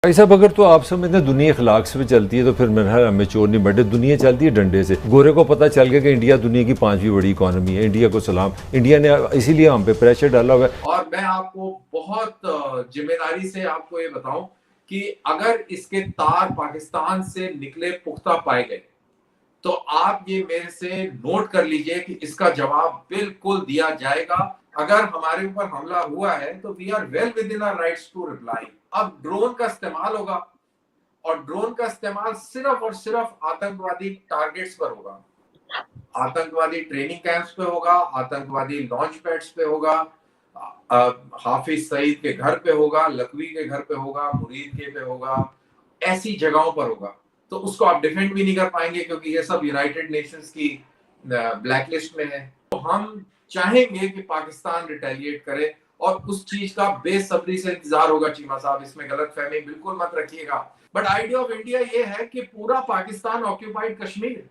भाई साहब, अगर तो आप समझते हैं दुनिया अखलाक से भी चलती है तो फिर मेरा ख्याल हमें चोर नहीं बैठे। दुनिया चलती है डंडे से। गोरे को पता चल गया कि इंडिया दुनिया की 5वीं बड़ी इकॉनमी है। इंडिया को सलाम। इंडिया ने इसीलिए हम पे प्रेशर डाला हुआ है। और मैं आपको बहुत जिम्मेदारी से आपको ये बताऊं कि अगर इसके तार पाकिस्तान से निकले पुख्ता पाए गए तो आप ये मेरे से नोट कर लीजिए कि इसका जवाब बिल्कुल दिया जाएगा। अगर हमारे ऊपर हमला हुआ है तो we are well within our rights to reply. अब ड्रोन का इस्तेमाल होगा और ड्रोन का इस्तेमाल सिर्फ और सिर्फ आतंकवादी टारगेट्स पर होगा, आतंकवादी ट्रेनिंग कैंप्स पे होगा, आतंकवादी लॉन्च पैड्स पे होगा, हाफिज सईद के घर पे होगा, लखवी के घर पे होगा, मुरीद के पे होगा, ऐसी जगहों पर होगा। तो उसको आप डिफेंड भी नहीं कर पाएंगे क्योंकि ये सब यूनाइटेड नेशंस की ब्लैकलिस्ट में है। तो हम चाहेंगे कि पाकिस्तान रिटेलिएट करे और उस चीज का बेसब्री से इंतजार होगा। चीमा साहब, इसमें गलत फहमी बिल्कुल मत रखिएगा। बट आइडिया ऑफ इंडिया ये है कि पूरा पाकिस्तान ऑक्यूपाइड कश्मीर,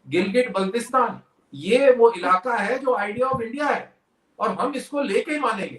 गिलगिट बल्तिस्तान, ये वो इलाका है जो आइडिया ऑफ इंडिया है और हम इसको लेके ही मानेंगे।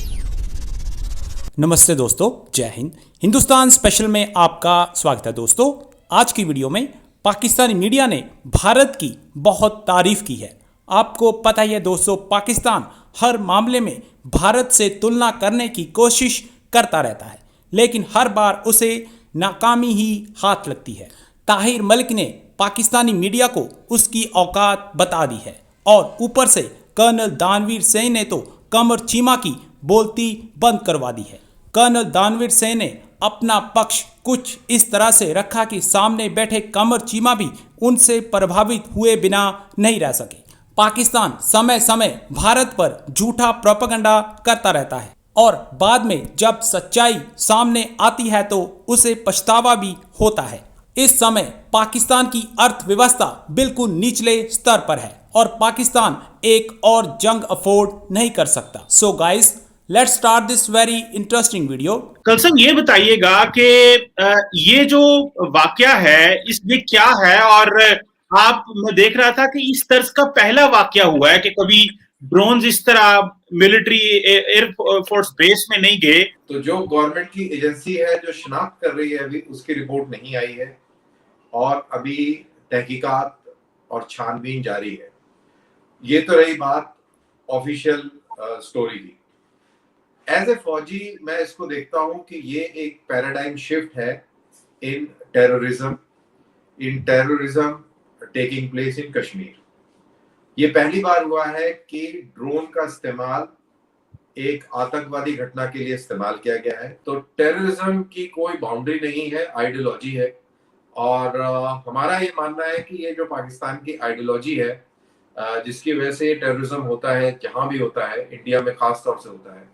नमस्ते दोस्तों, जय हिंद। हिंदुस्तान स्पेशल में आपका स्वागत है। दोस्तों, आज की वीडियो में पाकिस्तानी मीडिया ने भारत की बहुत तारीफ की है। आपको पता ही है दोस्तों, पाकिस्तान हर मामले में भारत से तुलना करने की कोशिश करता रहता है, लेकिन हर बार उसे नाकामी ही हाथ लगती है। ताहिर मलिक ने पाकिस्तानी मीडिया को उसकी औकात बता दी है और ऊपर से कर्नल दानवीर सिंह ने तो कमर चीमा की बोलती बंद करवा दी है। कर्नल दानवीर सिंह ने अपना पक्ष कुछ इस तरह से रखा कि सामने बैठे कमर चीमा भी उनसे प्रभावित हुए बिना नहीं रह सके। पाकिस्तान समय समय भारत पर झूठा प्रोपेगेंडा करता रहता है और बाद में जब सच्चाई सामने आती है तो उसे पछतावा भी होता है। इस समय पाकिस्तान की अर्थव्यवस्था बिल्कुल निचले स्तर पर है और पाकिस्तान एक और जंग अफोर्ड नहीं कर सकता। So guys, let's start this very interesting video. कलसम, ये बताइएगा कि ये जो वाकया है इसमें क्या है। और मैं देख रहा था कि इस तर्ज का पहला वाकया हुआ है कि कभी ड्रोन्स इस तरह मिलिट्री एयरफोर्स बेस में नहीं गए। तो जो गवर्नमेंट की एजेंसी है जो शिनाख्त कर रही है, अभी उसकी रिपोर्ट नहीं आई है और अभी तहकीकात और छानबीन जारी है। ये तो रही बात ऑफिशियल स्टोरी की। एज ए फौजी मैं इसको देखता हूं कि ये एक पैराडाइम शिफ्ट है इन terrorism taking place in Kashmir. ये पहली बार हुआ है कि ड्रोन का इस्तेमाल एक आतंकवादी घटना के लिए इस्तेमाल किया गया है। तो टेररिज्म की कोई बाउंड्री नहीं है, आइडियोलॉजी है। और हमारा ये मानना है कि ये जो पाकिस्तान की आइडियोलॉजी है जिसकी वजह से टेररिज्म होता है, जहां भी होता है, इंडिया में खास तौर से होता है,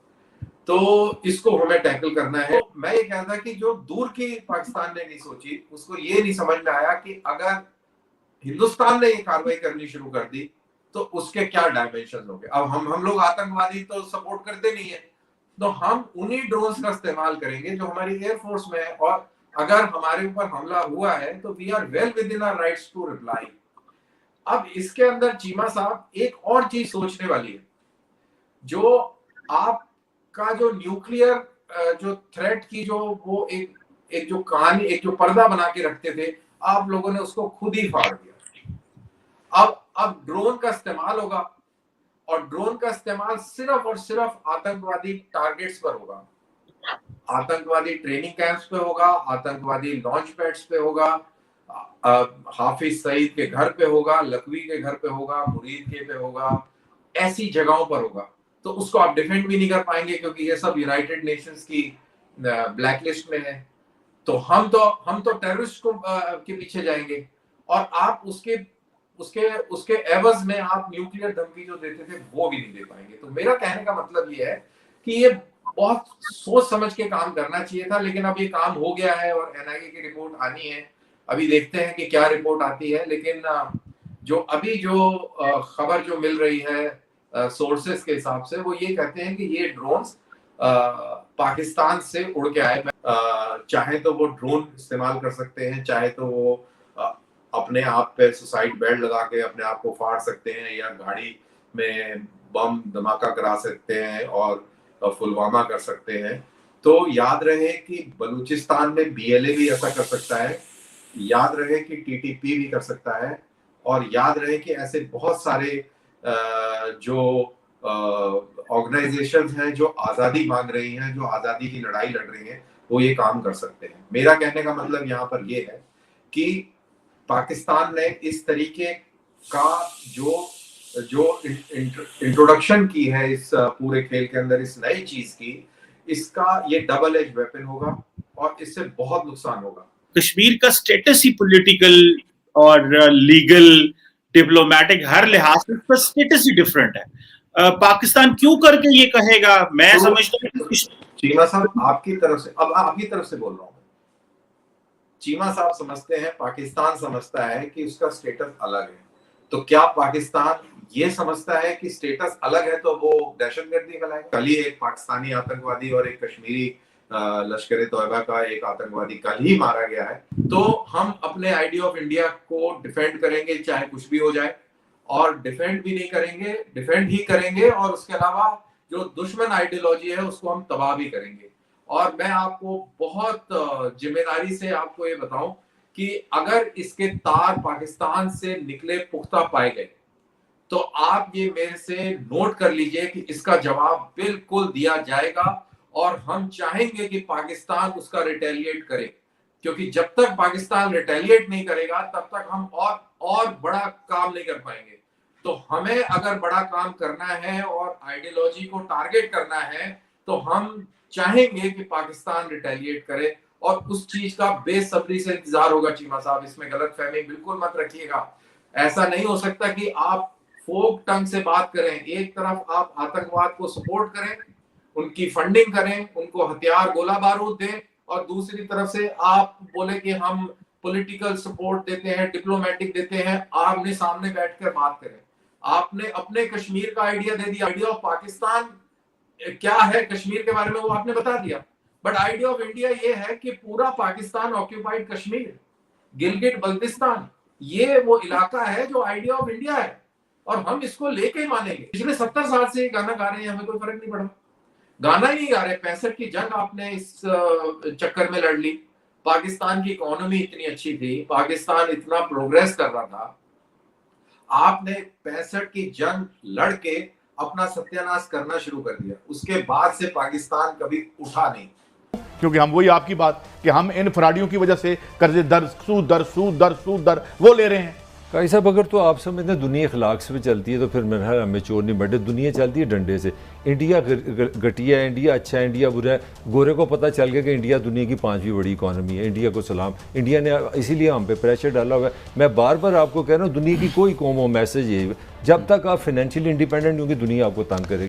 तो इसको हमें टैकल करना है। तो मैं ये कहता कि जो दूर की पाकिस्तान ने नहीं सोची, उसको ये नहीं समझ में आया कि अगर हिंदुस्तान ने ये कार्रवाई करनी शुरू कर दी तो उसके क्या डायमेंशन होंगे। अब हम लोग आतंकवादी तो सपोर्ट करते नहीं है, तो हम उन्हीं ड्रोन्स का इस्तेमाल करेंगे जो हमारी एयरफोर्स में है। और अगर हमारे ऊपर हमला हुआ है तो we are well within our rights to reply. अब इसके अंदर चीमा साहब एक और चीज सोचने वाली है। जो आपका जो न्यूक्लियर जो थ्रेट की जो वो एक जो कहानी, एक जो पर्दा बना के रखते थे, आप लोगों ने उसको खुद ही फाड़ दिया। अब ड्रोन का इस्तेमाल होगा और ड्रोन का इस्तेमाल सिर्फ और सिर्फ आतंकवादी टारगेट्स पर होगा, आतंकवादी ट्रेनिंग कैंप्स पे होगा, आतंकवादी लॉन्च पैड्स पे होगा, हाफिज सईद के घर पे होगा, लखवी के घर पे होगा, मुरीद के पे होगा, ऐसी जगहों पर होगा। तो उसको आप डिफेंड भी नहीं कर पाएंगे क्योंकि ये सब यूनाइटेड नेशंस की ब्लैकलिस्ट में है। तो हम तो टेररिस्ट को के पीछे जाएंगे और आप उसके उसके उसके एवज में आप न्यूक्लियर धमकी जो देते थे वो भी नहीं दे पाएंगे। तो मेरा कहने का मतलब ये है कि ये बहुत सोच समझ के काम करना चाहिए था, लेकिन अब ये काम हो गया है और एनआईए की रिपोर्ट आनी है। अभी देखते हैं कि क्या रिपोर्ट आती है। लेकिन जो खबर जो मिल रही है सोर्सेस के हिसाब से, वो ये कहते हैं कि ये ड्रोन्स पाकिस्तान से उड़ के आए। चाहे तो वो ड्रोन इस्तेमाल कर सकते हैं, चाहे तो वो अपने आप पे सुसाइड बेल्ट लगा के अपने आप को फाड़ सकते हैं, या गाड़ी में बम धमाका करा सकते हैं और पुलवामा कर सकते हैं। तो याद रहे कि बलूचिस्तान में BLA भी ऐसा कर सकता है, याद रहे कि TTP भी कर सकता है, और याद रहे कि ऐसे बहुत सारे जो ऑर्गेनाइजेशंस हैं जो आज़ादी मांग रही हैं, जो आज़ादी की लड़ाई लड़ रही हैं, वो ये काम कर सकते हैं। मेरा कहने का मतलब यहाँ पर ये है कि पाकिस्तान ने इस तरीके का जो इंट्रोडक्शन की है इस पूरे खेल के अंदर, इस नई चीज की, इसका ये डबल एज वेपन होगा और इससे बहुत नुकसान होगा। कश्मीर का स्टेटस ही पॉलिटिकल और लीगल, डिप्लोमेटिक, हर लिहाज से उसका स्टेटस ही डिफरेंट है। पाकिस्तान क्यों करके ये कहेगा? मैं समझता हूँ चीमा साहब आपकी तरफ से, अब आपकी तरफ से बोल रहा हूँ, चीमा साहब समझते हैं, पाकिस्तान समझता है कि उसका स्टेटस अलग है। तो क्या पाकिस्तान ये समझता है कि स्टेटस अलग है तो वो दहशतगर्दी फैलाएगा? कल ही एक पाकिस्तानी आतंकवादी और एक कश्मीरी लश्कर तौयबा का एक आतंकवादी कल ही मारा गया है। तो हम अपने आइडिया ऑफ इंडिया को डिफेंड करेंगे चाहे कुछ भी हो जाए, और डिफेंड भी नहीं करेंगे, डिफेंड ही करेंगे, और उसके अलावा जो दुश्मन आइडियोलॉजी है उसको हम तबाह भी करेंगे। और मैं आपको बहुत जिम्मेदारी से आपको ये बताऊं कि अगर इसके तार पाकिस्तान से निकले पुख्ता पाए गए तो आप ये मेरे से नोट कर लीजिए कि इसका जवाब बिल्कुल दिया जाएगा, और हम चाहेंगे कि पाकिस्तान उसका रिटेलिएट करे, क्योंकि जब तक पाकिस्तान रिटेलिएट नहीं करेगा तब तक हम और बड़ा काम नहीं कर पाएंगे। तो हमें अगर बड़ा काम करना है और आइडियोलॉजी को टारगेट करना है तो हम चाहेंगे कि पाकिस्तान रिटेलिएट करे, और उस चीज का बेसब्री से इंतजार होगा। चीमा साहब, इसमें गलतफहमी बिल्कुल मत रखिएगा। ऐसा नहीं हो सकता कि आप फोक टंग से बात करें, एक तरफ आप आतंकवाद को सपोर्ट करें, उनकी फंडिंग करें, उनको हथियार गोला बारूद दें, और दूसरी तरफ से आप बोले कि हम पॉलिटिकल सपोर्ट देते हैं, डिप्लोमेटिक देते हैं। आमने सामने बैठकर बात करें। आपने अपने कश्मीर का आइडिया दे दिया, आइडिया ऑफ पाकिस्तान क्या है कश्मीर के बारे में वो आपने बता दिया, बट आइडिया ऑफ इंडिया ये है कि पूरा पाकिस्तान ऑक्यूपाइड कश्मीर, गिलगिट बल्तिस्तान, ये वो इलाका है जो आइडिया ऑफ इंडिया है, और हम इसको लेके ही मानेंगे। पिछले 70 साल से ये गाना गा रहे हैं, हमें कोई फर्क नहीं पड़ा, गाना ही नहीं गा रहे। 65 की जंग आपने इस चक्कर में लड़ ली। पाकिस्तान की इकोनॉमी इतनी अच्छी थी, पाकिस्तान इतना प्रोग्रेस कर रहा था, आपने 65 की जंग लड़ के अपना सत्यानाश करना शुरू कर दिया। उसके बाद से पाकिस्तान कभी उठा नहीं, क्योंकि हम वही आपकी बात कि हम इन फराडियों की वजह से कर्जे दर सूद दर वो ले रहे हैं। काई साहब, अगर तो आप समझते हैं दुनिया अखलाक से चलती है तो फिर मेरा ख्याल हमें चोर नहीं बैठे। दुनिया चलती है डंडे से। इंडिया घटिया है, इंडिया अच्छा है, इंडिया बुरा है। गोरे को पता चल गया कि इंडिया दुनिया की 5वीं बड़ी इकॉनमी है। इंडिया को सलाम। इंडिया ने इसीलिए हम पे प्रेशर डाला हुआ है। मैं बार बार आपको कह रहा हूँ, दुनिया की कोई कौम हो, मैसेज ये, जब तक आप फाइनेंशियली इंडिपेंडेंट होंगे दुनिया आपको तंग करेगी।